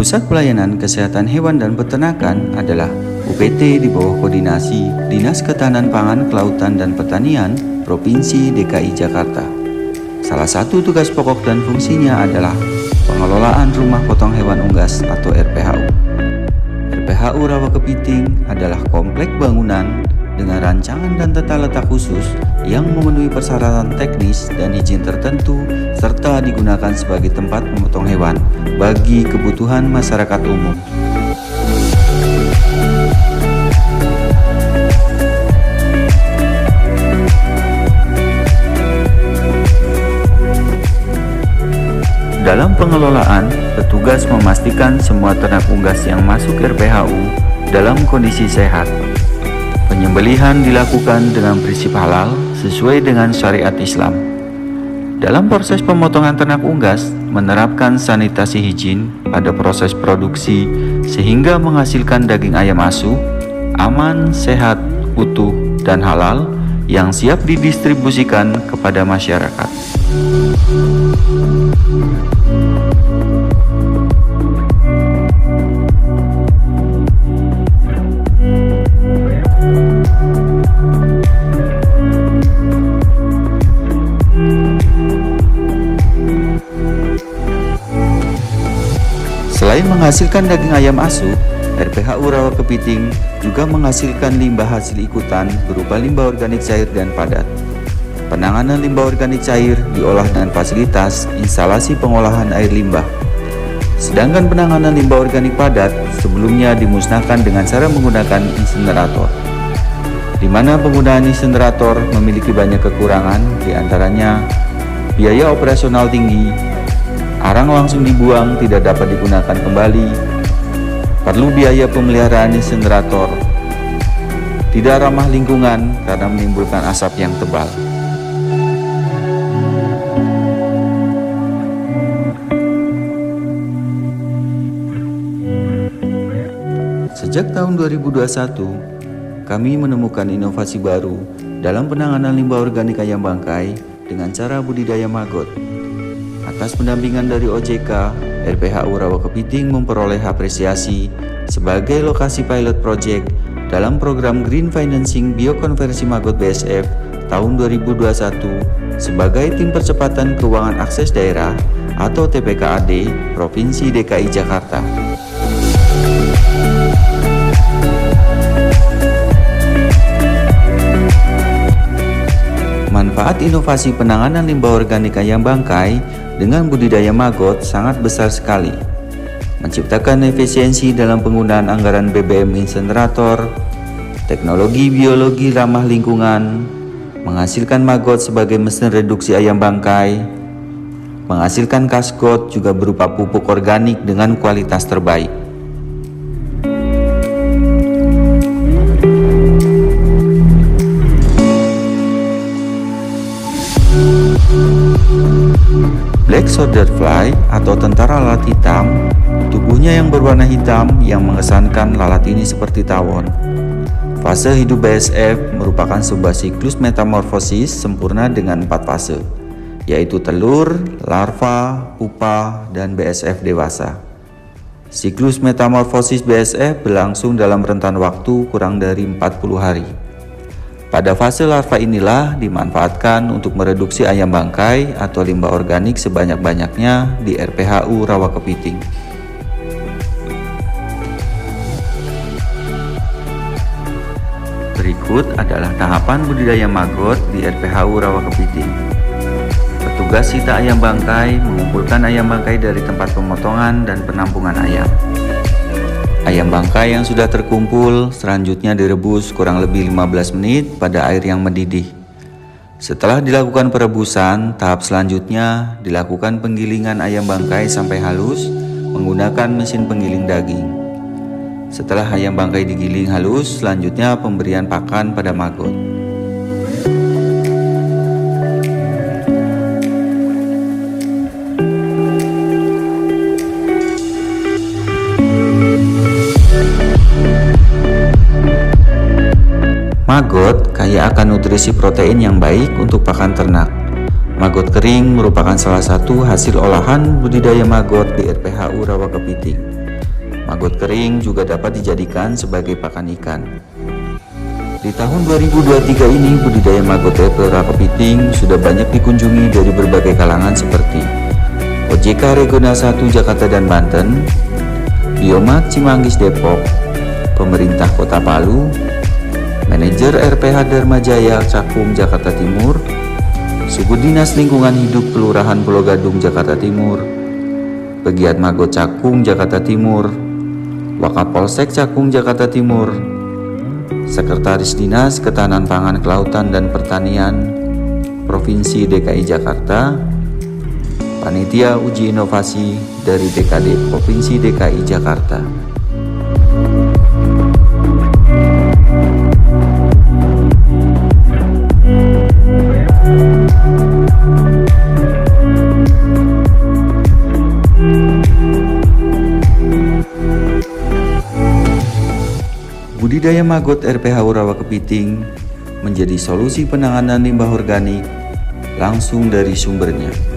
Pusat Pelayanan Kesehatan Hewan dan Peternakan adalah UPT di bawah koordinasi Dinas Ketahanan Pangan, Kelautan, dan Pertanian Provinsi DKI Jakarta. Salah satu tugas pokok dan fungsinya adalah pengelolaan rumah potong hewan unggas atau RPHU. RPHU Rawa Kepiting adalah komplek bangunan dengan rancangan dan tata letak khusus yang memenuhi persyaratan teknis dan izin tertentu serta digunakan sebagai tempat memotong hewan bagi kebutuhan masyarakat umum. Dalam pengelolaan, petugas memastikan semua ternak unggas yang masuk RPHU dalam kondisi sehat. Penyembelihan dilakukan dengan prinsip halal sesuai dengan syariat Islam. Dalam proses pemotongan ternak unggas, menerapkan sanitasi higien pada proses produksi sehingga menghasilkan daging ayam asuh, aman, sehat, utuh, dan halal yang siap didistribusikan kepada masyarakat. Selain menghasilkan daging ayam asuh, RPHU Rawa Kepiting juga menghasilkan limbah hasil ikutan berupa limbah organik cair dan padat. Penanganan limbah organik cair diolah dengan fasilitas instalasi pengolahan air limbah. Sedangkan penanganan limbah organik padat sebelumnya dimusnahkan dengan cara menggunakan insinerator, di mana penggunaan insinerator memiliki banyak kekurangan, diantaranya biaya operasional tinggi, arang langsung dibuang tidak dapat digunakan kembali, perlu biaya pemeliharaan insinerator, tidak ramah lingkungan karena menimbulkan asap yang tebal. Sejak tahun 2021, kami menemukan inovasi baru dalam penanganan limbah organik ayam bangkai dengan cara budidaya maggot. Atas pendampingan dari OJK, RPHU Rawa Kepiting memperoleh apresiasi sebagai lokasi pilot project dalam program Green Financing Biokonversi Maggot BSF tahun 2021 sebagai tim percepatan keuangan akses daerah atau TPKAD Provinsi DKI Jakarta. Manfaat inovasi penanganan limbah organik ayam bangkai dengan budidaya maggot sangat besar sekali, menciptakan efisiensi dalam penggunaan anggaran BBM insinerator, teknologi biologi ramah lingkungan, menghasilkan maggot sebagai mesin reduksi ayam bangkai, menghasilkan kasgot juga berupa pupuk organik dengan kualitas terbaik. Black Soldier Fly atau tentara lalat hitam, tubuhnya yang berwarna hitam yang mengesankan lalat ini seperti tawon. Fase hidup BSF merupakan sebuah siklus metamorfosis sempurna dengan 4 fase, yaitu telur, larva, pupa, dan BSF dewasa. Siklus metamorfosis BSF berlangsung dalam rentan waktu kurang dari 40 hari. Pada fase larva inilah dimanfaatkan untuk mereduksi ayam bangkai atau limbah organik sebanyak-banyaknya di RPHU Rawa Kepiting. Berikut adalah tahapan budidaya maggot di RPHU Rawa Kepiting. Petugas sita ayam bangkai mengumpulkan ayam bangkai dari tempat pemotongan dan penampungan ayam. Ayam bangkai yang sudah terkumpul selanjutnya direbus kurang lebih 15 menit pada air yang mendidih. Setelah dilakukan perebusan, tahap selanjutnya dilakukan penggilingan ayam bangkai sampai halus menggunakan mesin penggiling daging. Setelah ayam bangkai digiling halus, selanjutnya pemberian pakan pada maggot. Maggot kaya akan nutrisi protein yang baik untuk pakan ternak. Maggot kering merupakan salah satu hasil olahan budidaya maggot di RPHU Rawa Kepiting. Maggot kering juga dapat dijadikan sebagai pakan ikan. Di tahun 2023 ini, budidaya maggot RPH kepiting sudah banyak dikunjungi dari berbagai kalangan seperti OJK Regional 1 Jakarta dan Banten, Biomark Cimanggis Depok, pemerintah Kota Palu, manajer RPH Dharma Jaya Cakung Jakarta Timur, Suku Dinas Lingkungan Hidup Kelurahan Pulau Gadung Jakarta Timur, Pegiat Maggot Cakung Jakarta Timur, Wakapolsek Cakung Jakarta Timur, Sekretaris Dinas Ketahanan Pangan, Kelautan dan Pertanian Provinsi DKI Jakarta, Panitia Uji Inovasi dari BKD Provinsi DKI Jakarta. Budidaya maggot RPH rawa kepiting menjadi solusi penanganan limbah organik langsung dari sumbernya.